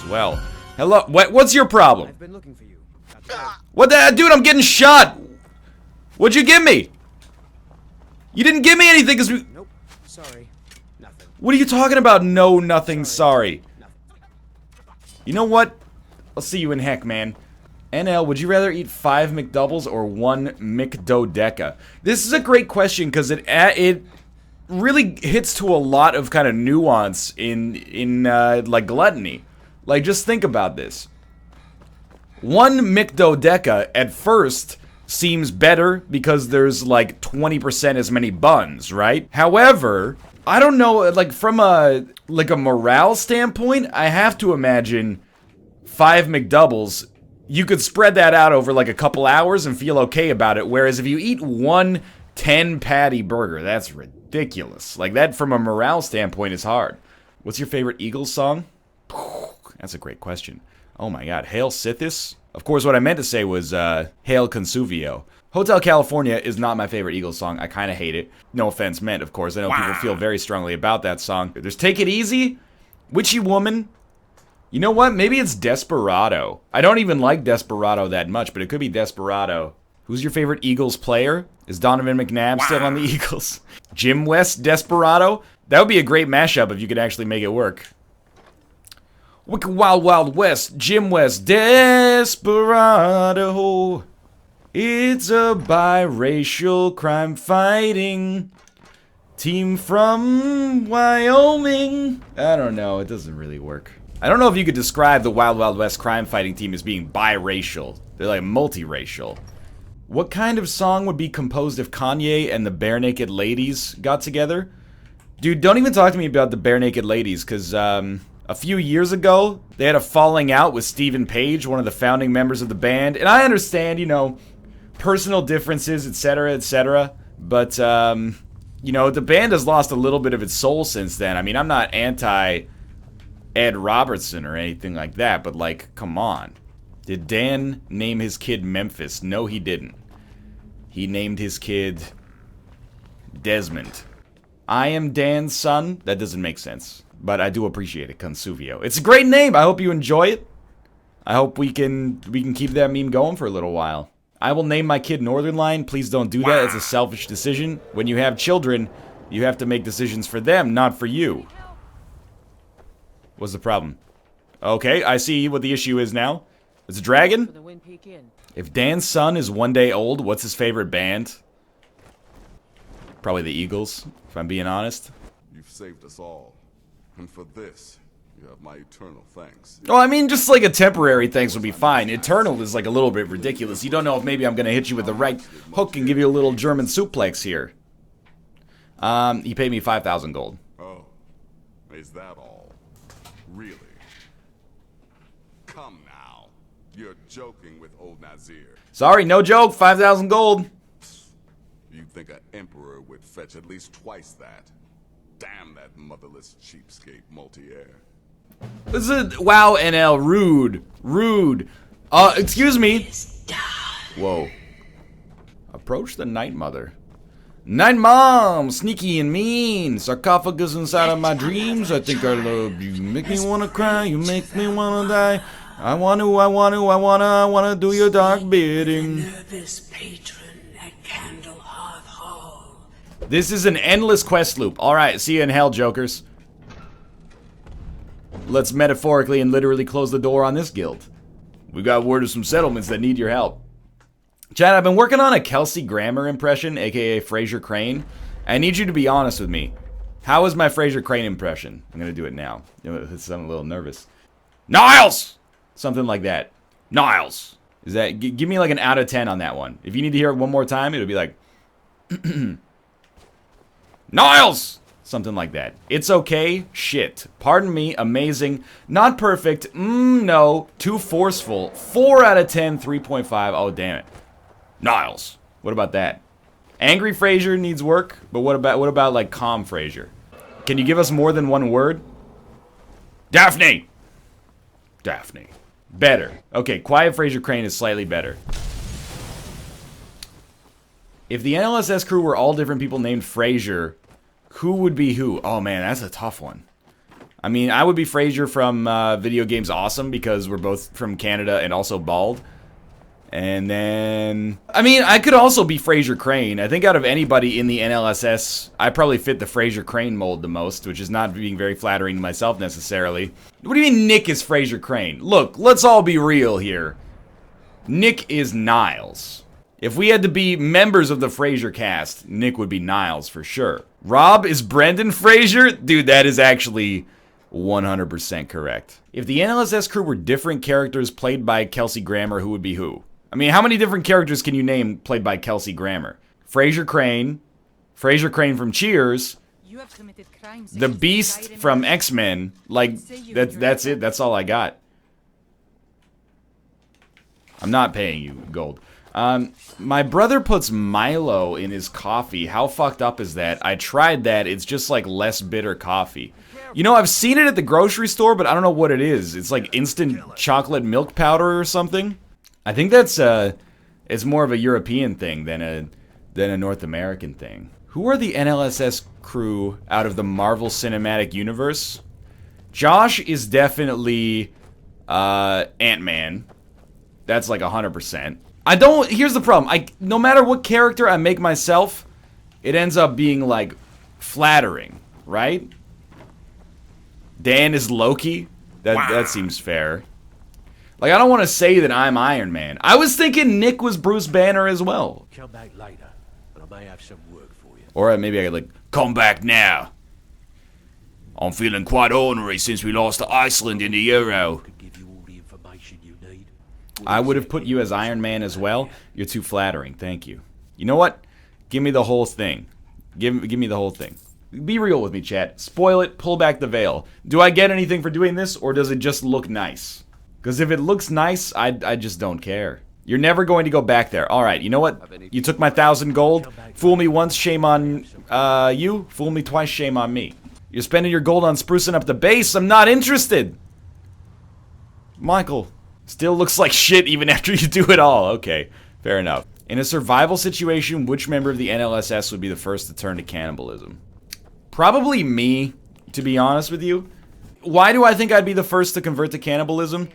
well. Hello, what's your problem? I've been looking for you. What the dude, I'm getting shot! What'd you give me? You didn't give me anything because we... Nope. Sorry. Nothing. What are you talking about? No, nothing, sorry. Nothing. You know what? I'll see you in heck, man. NL, would you rather eat 5 McDoubles or 1 McDodeca? This is a great question because it really hits to a lot of kind of nuance in like gluttony. Like, just think about this. 1 McDodeca at first seems better because there's like 20% as many buns, right? However, I don't know, like from a morale standpoint, I have to imagine 5 McDoubles, you could spread that out over like a couple hours and feel okay about it. Whereas if you eat 1 10-patty burger, that's ridiculous. Like that from a morale standpoint is hard. What's your favorite Eagles song? That's a great question. Oh my god, Hail Sithis? Of course, what I meant to say was Hail Consuvio. Hotel California is not my favorite Eagles song. I kind of hate it. No offense meant, of course. I know people feel very strongly about that song. There's Take It Easy, Witchy Woman. You know what? Maybe it's Desperado. I don't even like Desperado that much, but it could be Desperado. Who's your favorite Eagles player? Is Donovan McNabb still on the Eagles? Jim West, Desperado? That would be a great mashup if you could actually make it work. Wild Wild West, Jim West, Desperado. It's a biracial crime fighting team from Wyoming. I don't know, it doesn't really work. I don't know if you could describe the Wild Wild West crime fighting team as being biracial. They're like multiracial. What kind of song would be composed if Kanye and the Bare Naked Ladies got together? Dude, don't even talk to me about the Bare Naked Ladies, because a few years ago, they had a falling out with Stephen Page, one of the founding members of the band. And I understand, you know, personal differences, etc., etc. But, you know, the band has lost a little bit of its soul since then. I mean, I'm not anti Ed Robertson or anything like that, but, like, come on. Did Dan name his kid Memphis? No, he didn't. He named his kid Desmond. I am Dan's son? That doesn't make sense. But I do appreciate it, Consuvio. It's a great name. I hope you enjoy it. I hope we can keep that meme going for a little while. I will name my kid Northernlion. Please don't do that. It's a selfish decision. When you have children, you have to make decisions for them, not for you. What's the problem? Okay, I see what the issue is now. It's a dragon? If Dan's son is 1 day old, what's his favorite band? Probably the Eagles, if I'm being honest. You've saved us all. And for this, you have my eternal thanks. Oh, I mean, just like a temporary thanks would be fine. Eternal is like a little bit ridiculous. You don't know if maybe I'm gonna hit you with the right hook and give you a little German suplex here. He paid me 5,000 gold. Oh, is that all? Really? Come now. You're joking with old Nazir. Sorry, no joke. 5,000 gold. You'd think an emperor would fetch at least twice that. Damn that motherless cheapskate multi-air. This is wow, NL, rude, rude. Excuse me. Whoa. Approach the Night Mother. Night Mom, sneaky and mean. Sarcophagus inside of my dreams. I think I love you. Make me wanna cry. You make me wanna die. I wanna do your dark bidding. Nervous patron at Candle Hearth Hall. This is an endless quest loop. Alright, see you in hell, jokers. Let's metaphorically and literally close the door on this guild. We got word of some settlements that need your help. Chad, I've been working on a Kelsey Grammer impression, aka Fraser Crane. I need you to be honest with me. How is my Fraser Crane impression? I'm gonna do it now. I'm a little nervous. Niles! Something like that. Niles! Is that, give me like an out of 10 on that one. If you need to hear it one more time, it'll be like... Niles! Something like that. It's okay. Shit. Pardon me. Amazing. Not perfect. No. Too forceful. 4 out of 10. 3.5. Oh, damn it. Niles. What about that? Angry Fraser needs work, but what about like calm Fraser? Can you give us more than one word? Daphne. Daphne. Better. Okay, Quiet Fraser Crane is slightly better. If the NLSS crew were all different people named Fraser, who would be who? Oh man, that's a tough one. I mean, I would be Fraser from Video Games Awesome because we're both from Canada and also bald. And then, I mean, I could also be Fraser Crane. I think out of anybody in the NLSS, I probably fit the Fraser Crane mold the most, which is not being very flattering to myself necessarily. What do you mean Nick is Fraser Crane? Look, let's all be real here. Nick is Niles. If we had to be members of the Fraser cast, Nick would be Niles for sure. Rob is Brendan Fraser? Dude, that is actually 100% correct. If the NLSS crew were different characters played by Kelsey Grammer, who would be who? I mean, how many different characters can you name played by Kelsey Grammer? Fraser Crane from Cheers, You have committed crimes the against Beast Skyrim from laws. X-Men. Like, that's it. That's all I got. I'm not paying you gold. My brother puts Milo in his coffee. How fucked up is that? I tried that. It's just like less bitter coffee. You know, I've seen it at the grocery store, but I don't know what it is. It's like instant chocolate milk powder or something. I think that's it's more of a European thing than a North American thing. Who are the NLSS crew out of the Marvel Cinematic Universe? Josh is definitely Ant-Man. That's like 100%. Here's the problem. No matter what character I make myself, it ends up being like flattering, right? Dan is Loki. That seems fair. Like, I don't want to say that I'm Iron Man. I was thinking Nick was Bruce Banner as well. Come back later, and I may have some work for you. Or maybe I could, like, come back now. I'm feeling quite ornery since we lost to Iceland in the Euro. Could give you all the information you need. I would have put you as Iron Man as well. You're too flattering. Thank you. You know what? Give me the whole thing. Give me the whole thing. Be real with me, chat. Spoil it. Pull back the veil. Do I get anything for doing this, or does it just look nice? Because if it looks nice, I just don't care. You're never going to go back there. Alright, you know what? You took my 1,000 gold. Fool me once, shame on you. Fool me twice, shame on me. You're spending your gold on sprucing up the base. I'm not interested. Michael. Still looks like shit even after you do it all. Okay, fair enough. In a survival situation, which member of the NLSS would be the first to turn to cannibalism? Probably me, to be honest with you. Why do I think I'd be the first to convert to cannibalism?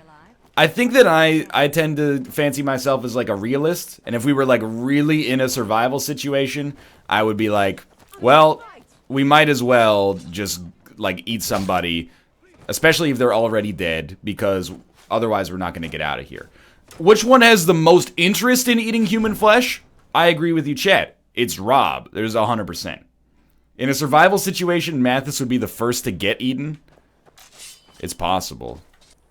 I think that I tend to fancy myself as like a realist, and if we were like really in a survival situation, I would be like, well, we might as well just like eat somebody, especially if they're already dead, because otherwise we're not going to get out of here. Which one has the most interest in eating human flesh? I agree with you, chat. It's Rob. There's 100%. In a survival situation, Mathis would be the first to get eaten. It's possible.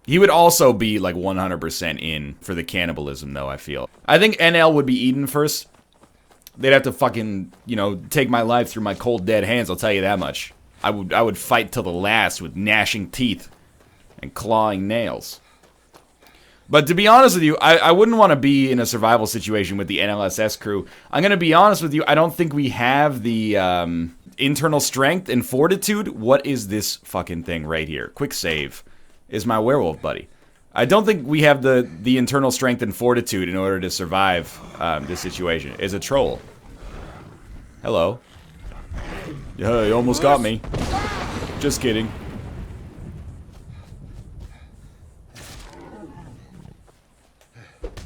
He would also be like 100% in for the cannibalism, though, I feel. I think NL would be eaten first. They'd have to fucking, you know, take my life through my cold, dead hands, I'll tell you that much. I would fight till the last with gnashing teeth and clawing nails. But to be honest with you, I wouldn't want to be in a survival situation with the NLSS crew. I'm going to be honest with you, I don't think we have the internal strength and fortitude. What is this fucking thing right here? Quick save is my werewolf buddy. I don't think we have the internal strength and fortitude in order to survive this situation. It's a troll. Hello. Yeah, you almost got me. Just kidding.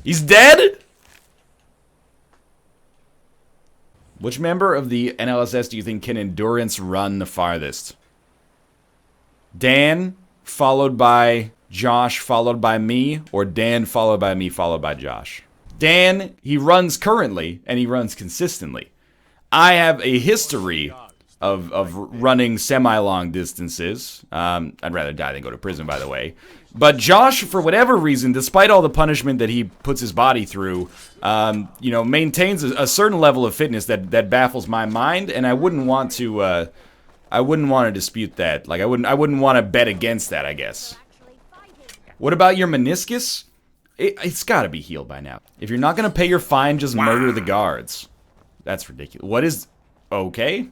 He's dead? Which member of the NLSS do you think can endurance run the farthest? Dan, followed by Josh, followed by me, or Dan, followed by me, followed by Josh? Dan, he runs currently, and he runs consistently. I have a history of running semi-long distances. I'd rather die than go to prison, by the way. But Josh, for whatever reason, despite all the punishment that he puts his body through, you know, maintains a certain level of fitness that baffles my mind, and I wouldn't want to dispute that. Like, I wouldn't want to bet against that, I guess. What about your meniscus? It's got to be healed by now. If you're not gonna pay your fine, just murder the guards. That's ridiculous. What is... Okay.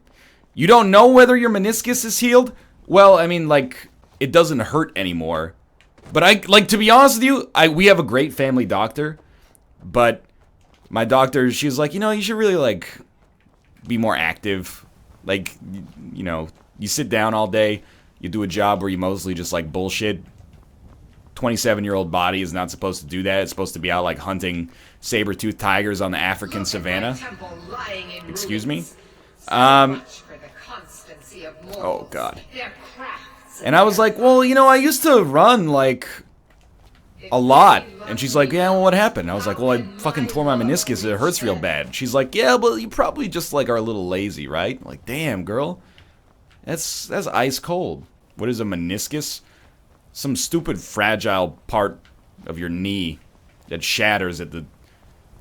You don't know whether your meniscus is healed? Well, I mean, like, it doesn't hurt anymore. But to be honest with you, we have a great family doctor. But my doctor, she was like, you know, you should really, like, be more active. Like, you know, you sit down all day. you do a job where you mostly just like bullshit. 27-year-old body is not supposed to do that. It's supposed to be out like hunting saber-toothed tigers on the African savannah. Excuse me? Oh god. And I was like, well, you know, I used to run like a lot. And she's like, yeah, well, what happened? I was like, well, I fucking tore my meniscus. It hurts real bad. She's like, yeah, but you probably just like are a little lazy, right? I'm like, damn, girl. That's ice cold. What is a meniscus? Some stupid fragile part of your knee that shatters at the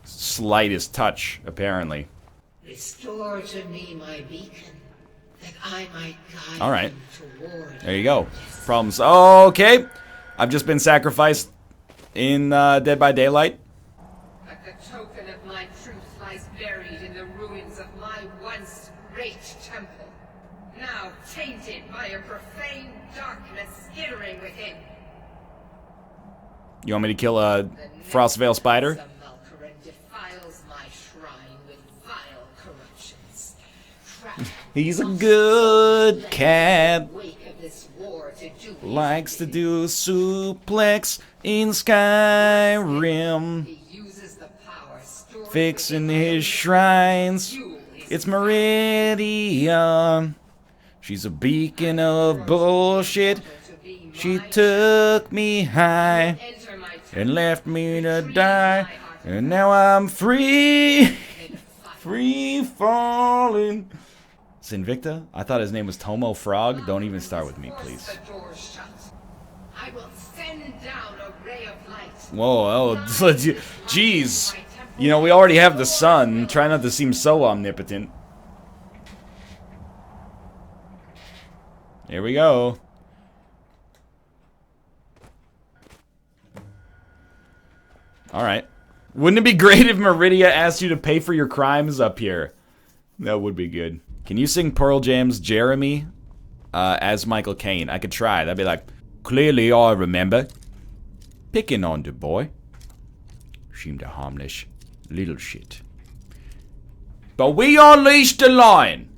slightest touch, apparently. Restore to me my beacon, that I might guide all right. toward. There you go. Problems. Okay. I've just been sacrificed in Dead by Daylight. But the token of my truth lies buried in the ruins of my once great temple, now tainted by a profane darkness skittering within. You want me to kill a Frostveil spider? Defiles my shrine with vile corruptions. He's a good cat. Likes to do suplex in Skyrim. Fixing his shrines. It's Meridia. She's a beacon of bullshit. She took me high and left me to die. And now I'm free. Free falling. It's Invicta? I thought his name was Tomo Frog. Don't even start with me, please. Whoa, oh, jeez. You know, we already have the sun. Try not to seem so omnipotent. Here we go. Alright. Wouldn't it be great if Meridia asked you to pay for your crimes up here? That would be good. Can you sing Pearl Jam's Jeremy as Michael Caine? I could try. That'd be like, clearly I remember. Picking on the boy. Seemed a harmless little shit. But we unleashed the lion.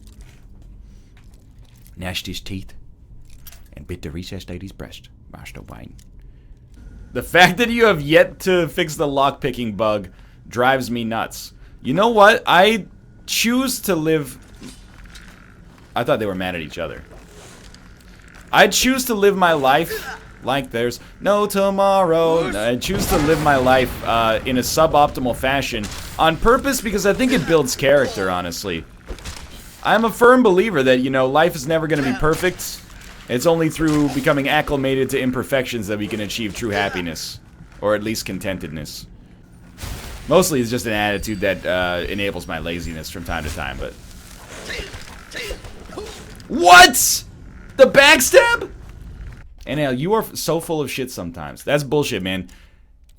Gnashed his teeth and bit the recessed lady's breast. Master Wayne. The fact that you have yet to fix the lockpicking bug drives me nuts. You know what? I choose to live... I thought they were mad at each other. I choose to live my life like there's no tomorrow. I choose to live my life in a suboptimal fashion on purpose because I think it builds character, honestly. I'm a firm believer that, you know, life is never going to be perfect. It's only through becoming acclimated to imperfections that we can achieve true happiness. Or at least contentedness. Mostly it's just an attitude that enables my laziness from time to time, but... What?! The backstab?! NL, you are so full of shit sometimes. That's bullshit, man.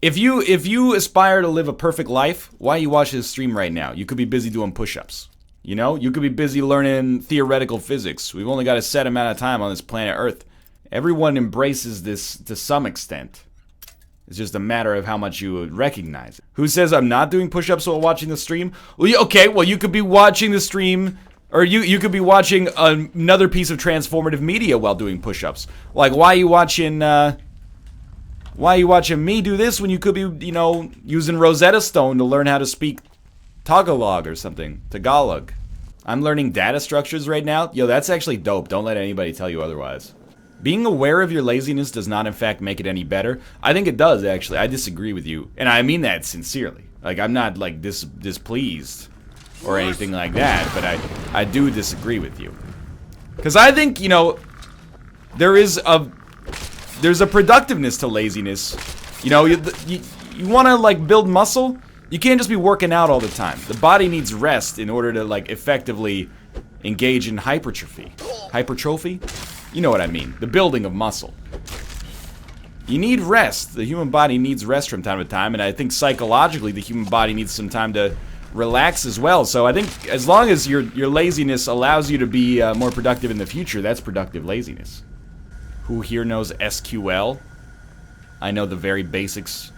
If you aspire to live a perfect life, why you watch this stream right now? You could be busy doing push-ups. You know? You could be busy learning theoretical physics. We've only got a set amount of time on this planet Earth. Everyone embraces this to some extent. It's just a matter of how much you would recognize it. Who says I'm not doing push-ups while watching the stream? Well, okay, well, you could be watching the stream... Or you could be watching another piece of transformative media while doing push-ups. Like, why are you watching me do this when you could be, you know, using Rosetta Stone to learn how to speak Tagalog or something. Tagalog. I'm learning data structures right now. Yo, that's actually dope. Don't let anybody tell you otherwise. Being aware of your laziness does not, in fact, make it any better. I think it does, actually. I disagree with you. And I mean that sincerely. Like, I'm not, like, displeased or anything like that, but I do disagree with you. Because I think, you know, there's a productiveness to laziness. You know, you want to, like, build muscle? You can't just be working out all the time. The body needs rest in order to, like, effectively engage in hypertrophy. Hypertrophy? You know what I mean. The building of muscle. You need rest. The human body needs rest from time to time, and I think psychologically the human body needs some time to relax as well. So I think as long as your laziness allows you to be more productive in the future, that's productive laziness. Who here knows SQL? I know the very basics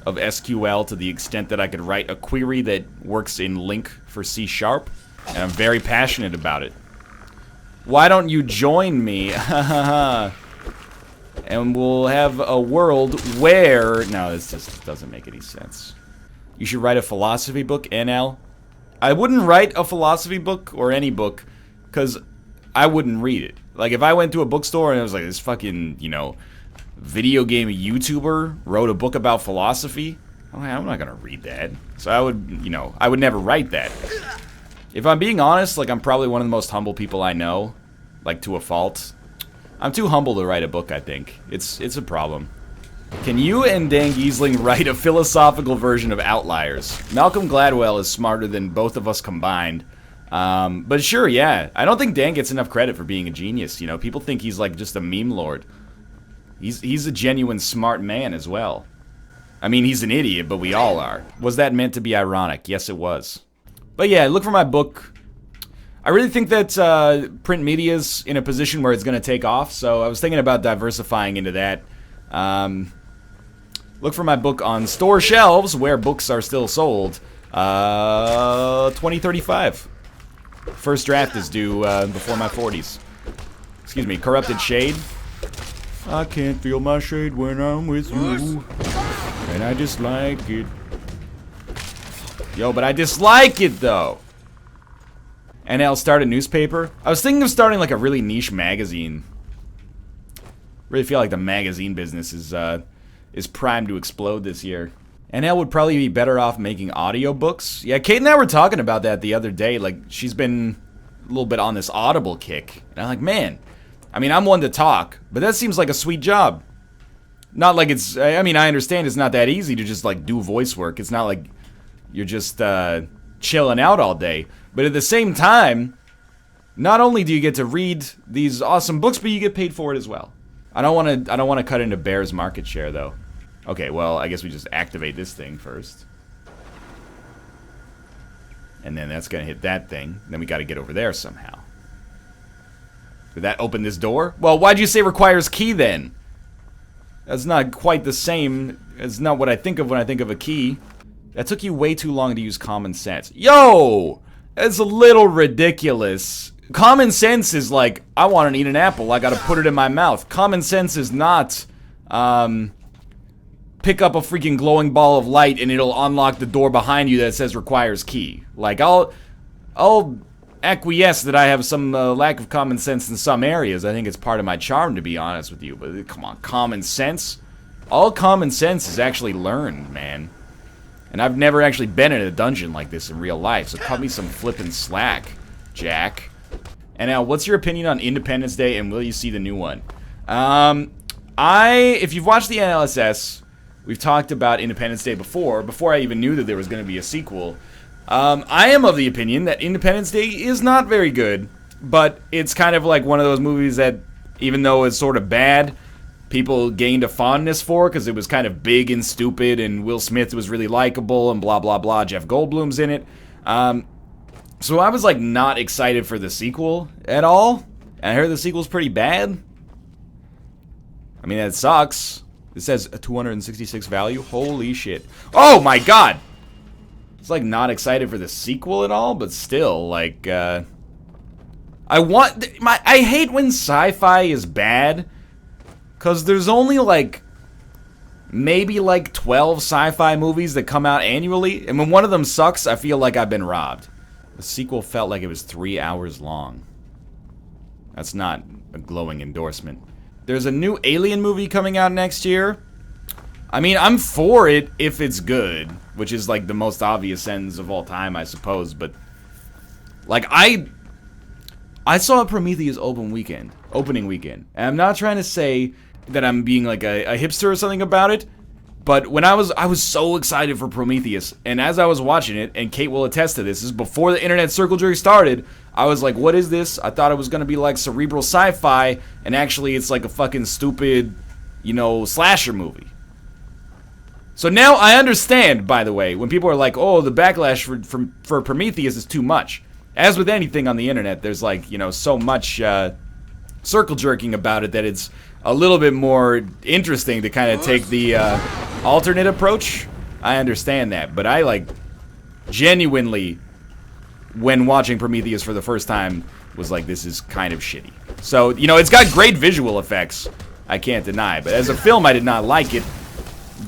of SQL to the extent that I could write a query that works in LINQ for C#, and I'm very passionate about it. Why don't you join me? And we'll have a world where... No, this just doesn't make any sense. You should write a philosophy book, NL. I wouldn't write a philosophy book or any book because I wouldn't read it. Like, if I went to a bookstore and it was like, this fucking, you know, video game YouTuber wrote a book about philosophy, I'm not gonna read that. So I would, you know, I would never write that. If I'm being honest, like, I'm probably one of the most humble people I know, like, to a fault. I'm too humble to write a book, I think. It's a problem. Can you and Dan Giesling write a philosophical version of Outliers? Malcolm Gladwell is smarter than both of us combined. But sure, yeah. I don't think Dan gets enough credit for being a genius, you know? People think he's, like, just a meme lord. He's a genuine smart man as well. I mean, he's an idiot, but we all are. Was that meant to be ironic? Yes, it was. But yeah, look for my book. I really think that print media's in a position where it's going to take off, so I was thinking about diversifying into that. Look for my book on store shelves where books are still sold. 2035. First draft is due before my 40s. Excuse me, Corrupted Shade. I can't feel my shade when I'm with you, and I dislike it. Yo, but I dislike it though. And I'll start a newspaper. I was thinking of starting like a really niche magazine. Really feel like the magazine business is primed to explode this year. NL would probably be better off making audiobooks. Yeah, Kate and I were talking about that the other day. Like, she's been a little bit on this Audible kick. And I'm like, man, I mean, I'm one to talk, but that seems like a sweet job. Not like it's, I mean, I understand it's not that easy to just like do voice work. It's not like you're just chilling out all day. But at the same time, not only do you get to read these awesome books, but you get paid for it as well. I don't want to cut into Bear's market share though. Okay, well, I guess we just activate this thing first. And then that's going to hit that thing. Then we got to get over there somehow. Did that open this door? Well, why'd you say requires key then? That's not quite the same. It's not what I think of when I think of a key. That took you way too long to use common sense. Yo! That's a little ridiculous. Common sense is like, I want to eat an apple, I gotta put it in my mouth. Common sense is not, pick up a freaking glowing ball of light and it'll unlock the door behind you that says requires key. Like, I'll acquiesce that I have some lack of common sense in some areas. I think it's part of my charm, to be honest with you. But come on, common sense? All common sense is actually learned, man. And I've never actually been in a dungeon like this in real life, so cut me some flippin' slack, Jack. And now, what's your opinion on Independence Day, and will you see the new one? If you've watched the NLSS, we've talked about Independence Day before I even knew that there was going to be a sequel. I am of the opinion that Independence Day is not very good, but it's kind of like one of those movies that, even though it's sort of bad, people gained a fondness for because it was kind of big and stupid, and Will Smith was really likable, and blah, blah, blah. Jeff Goldblum's in it. So I was, like, not excited for the sequel at all. And I heard the sequel's pretty bad. I mean, that sucks. It says a 266 value. Holy shit. Oh, my God! It's, like, not excited for the sequel at all, but still, like, I hate when sci-fi is bad. Because there's only, like, maybe, like, 12 sci-fi movies that come out annually. And when one of them sucks, I feel like I've been robbed. The sequel felt like it was 3 hours long. That's not a glowing endorsement. There's a new Alien movie coming out next year. I mean, I'm for it if it's good. Which is, like, the most obvious sentence of all time, I suppose. But, like, I saw Prometheus opening weekend. And I'm not trying to say that I'm being like a hipster or something about it, but when I was so excited for Prometheus, and as I was watching it, and Kate will attest to this is before the internet circle jerk started, I was like, what is this? I thought it was gonna be like cerebral sci-fi, and actually it's like a fucking stupid, you know, slasher movie. So now I understand, by the way, when people are like, oh, the backlash for Prometheus is too much. As with anything on the internet, there's like, you know, so much circle jerking about it that it's a little bit more interesting to kind of take the alternate approach. I understand that, but I, like, genuinely, when watching Prometheus for the first time, was like, this is kind of shitty. So, you know, it's got great visual effects, I can't deny. But as a film, I did not like it.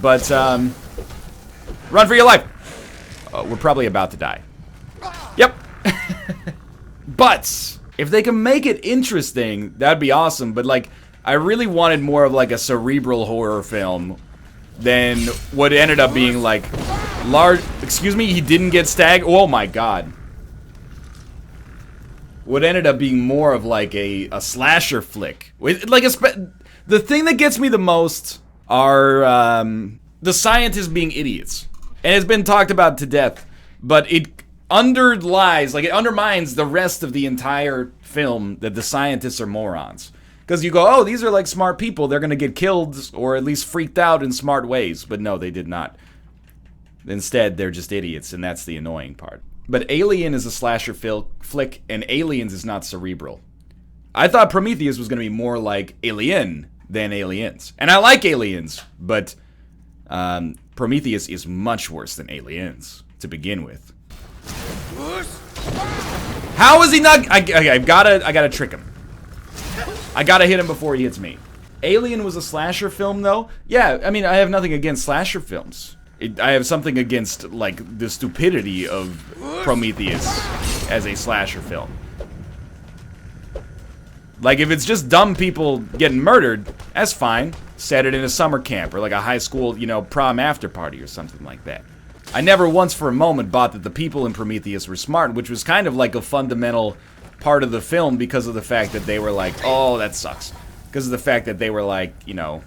But, run for your life. We're probably about to die. Yep. But if they can make it interesting, that'd be awesome. But, like, I really wanted more of, like, a cerebral horror film than what ended up being, like, large... Excuse me, he didn't get stag... Oh, my God. What ended up being more of, like, a slasher flick. Like, the thing that gets me the most are, the scientists being idiots. And it's been talked about to death. But it underlies, like, it undermines the rest of the entire film that the scientists are morons. Because you go, oh, these are like smart people. They're going to get killed or at least freaked out in smart ways. But no, they did not. Instead, they're just idiots, and that's the annoying part. But Alien is a slasher flick, and Aliens is not cerebral. I thought Prometheus was going to be more like Alien than Aliens. And I like Aliens, but Prometheus is much worse than Aliens to begin with. How is he not... I gotta trick him. I gotta hit him before he hits me. Alien was a slasher film, though? Yeah, I mean, I have nothing against slasher films. I have something against, like, the stupidity of Prometheus as a slasher film. Like, if it's just dumb people getting murdered, that's fine. Set it in a summer camp or, like, a high school, you know, prom after party or something like that. I never once for a moment bought that the people in Prometheus were smart, which was kind of like a fundamental part of the film because of the fact that they were like, oh, that sucks. Because of the fact that they were like, you know,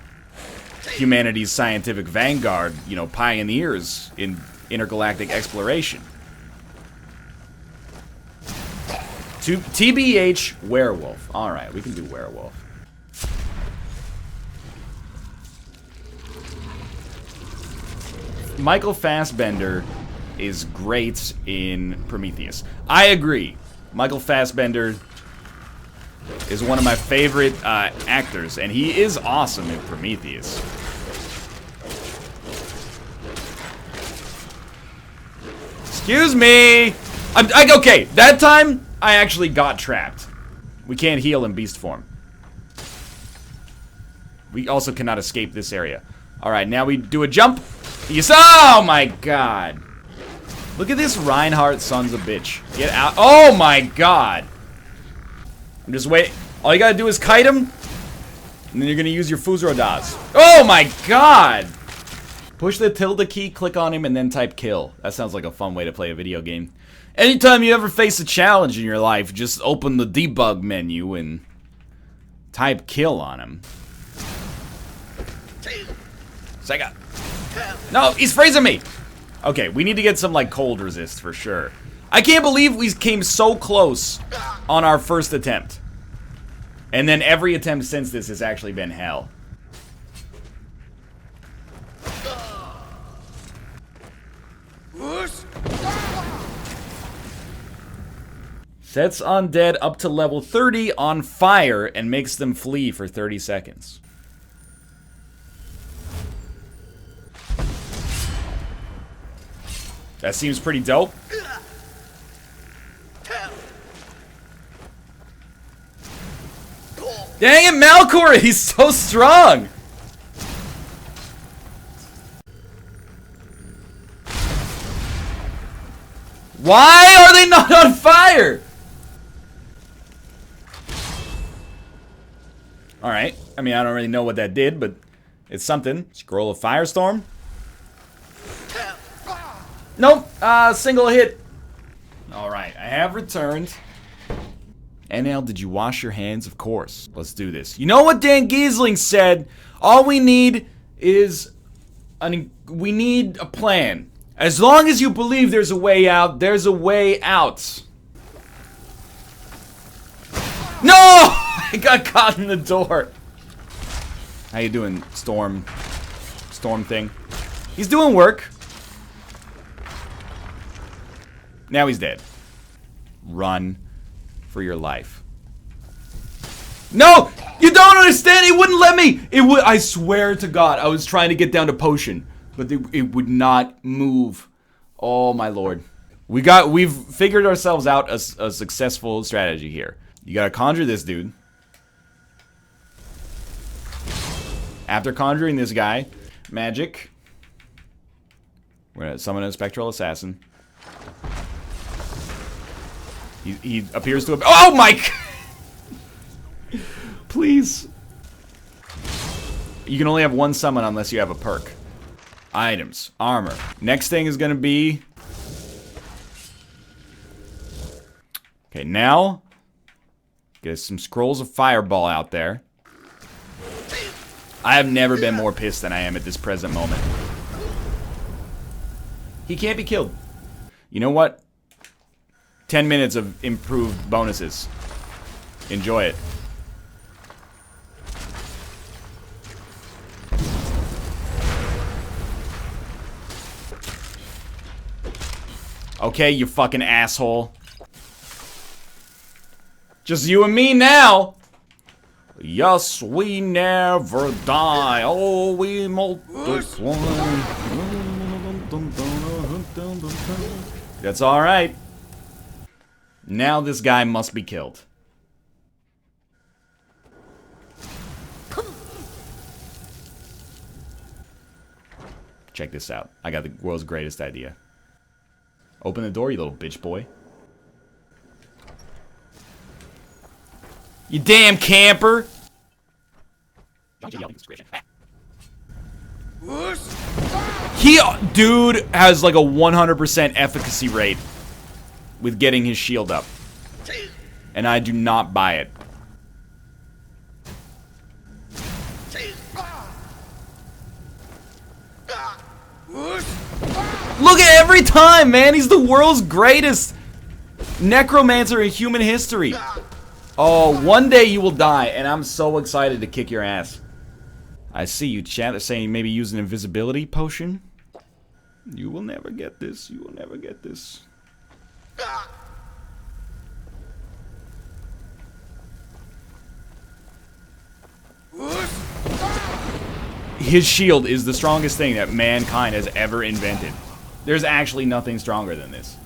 humanity's scientific vanguard, you know, pioneers in intergalactic exploration. TBH, werewolf. Alright, we can do werewolf. Michael Fassbender is great in Prometheus. I agree. Michael Fassbender is one of my favorite actors, and he is awesome in Prometheus. Excuse me! Okay, that time, I actually got trapped. We can't heal in beast form. We also cannot escape this area. Alright, now we do a jump. Yes, oh my god. Look at this Reinhardt sons of bitch. Get out. Oh my god. I'm just waiting. All you gotta do is kite him, and then you're gonna use your Fuzro Das. Oh my god! Push the tilde key, click on him, and then type kill. That sounds like a fun way to play a video game. Anytime you ever face a challenge in your life, just open the debug menu and type kill on him. Sega. No, he's freezing me! Okay, we need to get some, like, cold resist for sure. I can't believe we came so close on our first attempt. And then every attempt since this has actually been hell. Sets undead up to level 30 on fire and makes them flee for 30 seconds. That seems pretty dope. Dang it, Malcor! He's so strong! Why are they not on fire? Alright. I mean, I don't really know what that did, but it's something. Scroll of Firestorm. Nope. Single hit. Alright, I have returned. NL, did you wash your hands? Of course. Let's do this. You know what Dan Giesling said? All we need is... we need a plan. As long as you believe there's a way out, there's a way out. No! I got caught in the door. How you doing, Storm? Storm thing. He's doing work. Now he's dead. Run for your life. No! You don't understand! It wouldn't let me! It would. I swear to God, I was trying to get down to potion, but it would not move. Oh my lord. We've figured ourselves out a successful strategy here. You gotta conjure this dude. After conjuring this guy, magic. We're gonna summon a spectral assassin. He appears to have. Oh my! Please. You can only have one summon unless you have a perk. Items, armor. Next thing is gonna be. Okay, now get some scrolls of fireball out there. I have never been more pissed than I am at this present moment. He can't be killed. You know what? 10 minutes of improved bonuses. Enjoy it. Okay, you fucking asshole. Just you and me now. Yes, we never die. Oh, we multiply. That's alright. Now this guy must be killed. Check this out. I got the world's greatest idea. Open the door, you little bitch boy. You damn camper! Dude has like a 100% efficacy rate with getting his shield up. And I do not buy it. Look at every time, man! He's the world's greatest necromancer in human history. Oh, one day you will die, and I'm so excited to kick your ass. I see you, chat. They're saying maybe use an invisibility potion. You will never get this. You will never get this. His shield is the strongest thing that mankind has ever invented. There's actually nothing stronger than this.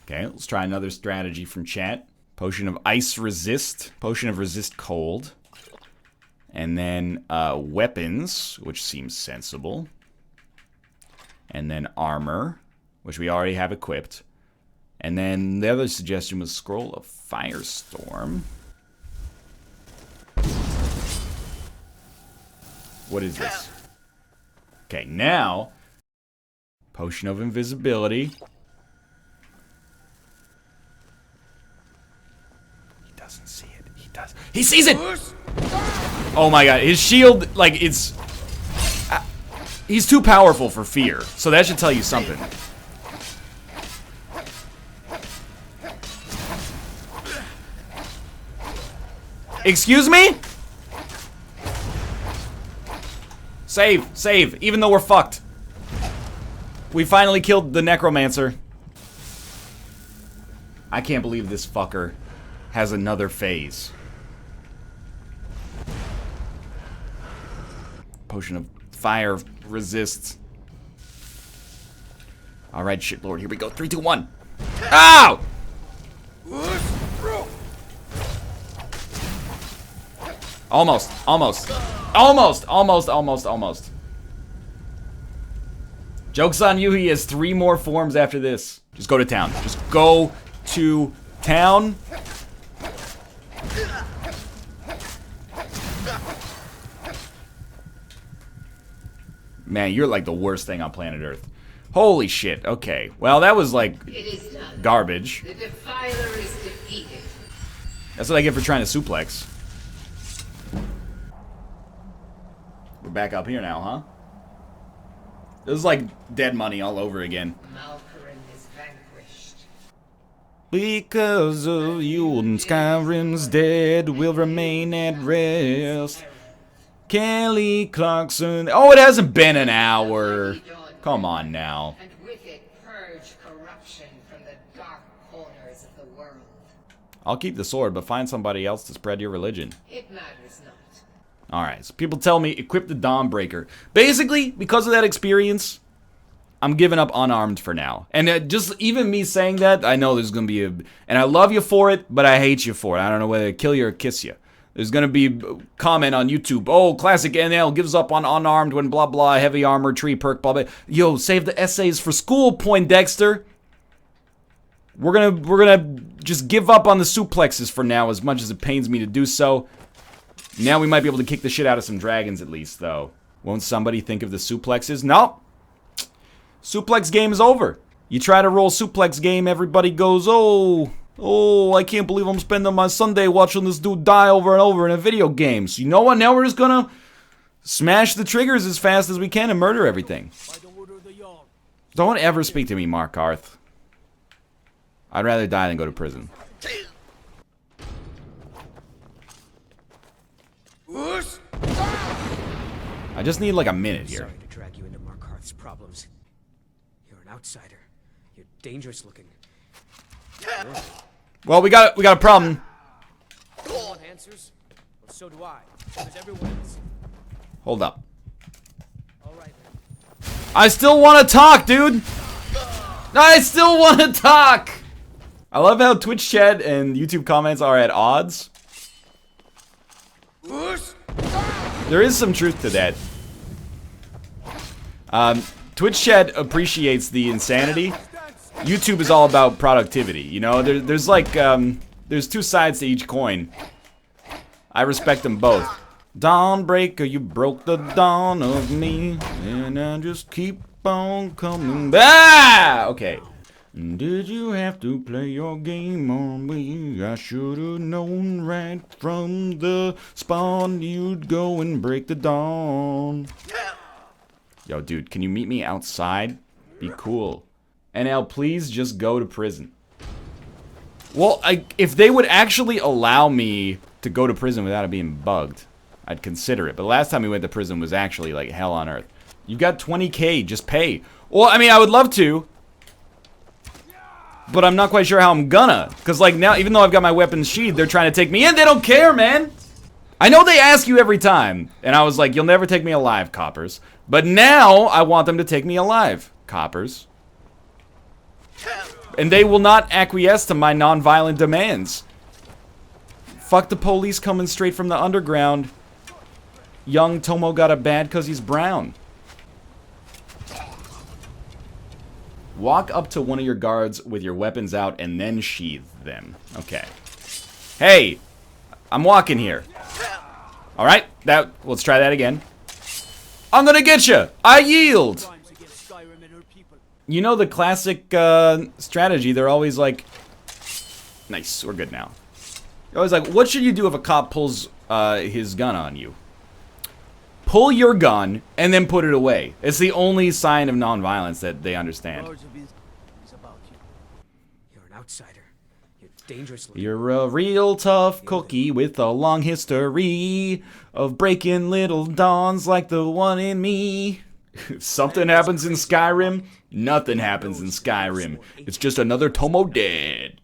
Okay, let's try another strategy from chat. Potion of ice resist. Potion of resist cold. And then weapons, which seems sensible. And then armor, which we already have equipped. And then the other suggestion was scroll of firestorm. What is this? Okay, now potion of invisibility. He doesn't see it. He does. He sees it! Oh my god, his shield, like, it's... he's too powerful for fear, so that should tell you something. Excuse me? Save, save, even though we're fucked. We finally killed the necromancer. I can't believe this fucker has another phase. Potion of fire resists. Alright, shit lord, here we go. 3, 2, 1. Ow! Almost, almost. Almost. Joke's on you, he has 3 more forms after this. Just go to town. Just go to town. Man, you're like the worst thing on planet Earth. Holy shit, okay. Well, that was like garbage. The Defiler is defeated. That's what I get for trying to suplex. We're back up here now, huh? This is like dead money all over again. Malkorin is vanquished. Because of you and Skyrim's dead will remain at rest. Kelly Clarkson. Oh, it hasn't been an hour. Come on now. And with it purge corruption from the dark corners of the world. I'll keep the sword, but find somebody else to spread your religion. It matters not. Alright, so people tell me, equip the Dawnbreaker. Basically, because of that experience, I'm giving up unarmed for now. And just even me saying that, I know there's going to be a... And I love you for it, but I hate you for it. I don't know whether to kill you or kiss you. There's going to be a comment on YouTube. Oh, classic NL gives up on unarmed when blah blah, heavy armor, tree perk, blah blah. Yo, save the essays for school, Poindexter. We're gonna just give up on the suplexes for now, as much as it pains me to do so. Now we might be able to kick the shit out of some dragons at least, though. Won't somebody think of the suplexes? No. Suplex game is over. You try to roll suplex game, everybody goes, oh, I can't believe I'm spending my Sunday watching this dude die over and over in a video game. So you know what? Now we're just gonna smash the triggers as fast as we can and murder everything. Don't ever speak to me, Mark Arth. I'd rather die than go to prison. I just need like a minute here. Sorry to drag you into Mark Arth's problems. You're an outsider. You're dangerous looking. Well, we got a problem. You want answers? Well, so do I. Because everyone else. Hold up. All right then. I still want to talk, dude. I still want to talk. I love how Twitch chat and YouTube comments are at odds. There is some truth to that. Twitch chat appreciates the insanity. YouTube is all about productivity, you know? There's like, there's two sides to each coin. I respect them both. Dawnbreaker, you broke the dawn of me, and I just keep on coming back. Okay. Did you have to play your game on me? I should've known right from the spawn you'd go and break the dawn. Yo, dude, can you meet me outside? Be cool. NL, please just go to prison. Well, if they would actually allow me to go to prison without it being bugged, I'd consider it. But last time we went to prison was actually like hell on earth. You got 20K, just pay. Well, I mean, I would love to, but I'm not quite sure how I'm gonna. Because like now, even though I've got my weapons sheathed, they're trying to take me in. They don't care, man. I know they ask you every time. And I was like, you'll never take me alive, coppers. But now, I want them to take me alive, coppers. And they will not acquiesce to my non-violent demands. Fuck the police coming straight from the underground. Young Tomo got a bad cause he's brown. Walk up to one of your guards with your weapons out and then sheath them. Okay. Hey! I'm walking here. Alright, let's try that again. I'm gonna get you! I yield! You know the classic strategy, they're always like... Nice, we're good now. They're always like, what should you do if a cop pulls his gun on you? Pull your gun and then put it away. It's the only sign of nonviolence that they understand. You're an outsider. You're dangerous looking. You're a real tough cookie with a long history of breaking little dawns like the one in me. If something happens in Skyrim, nothing happens in Skyrim. It's just another Tomo dead.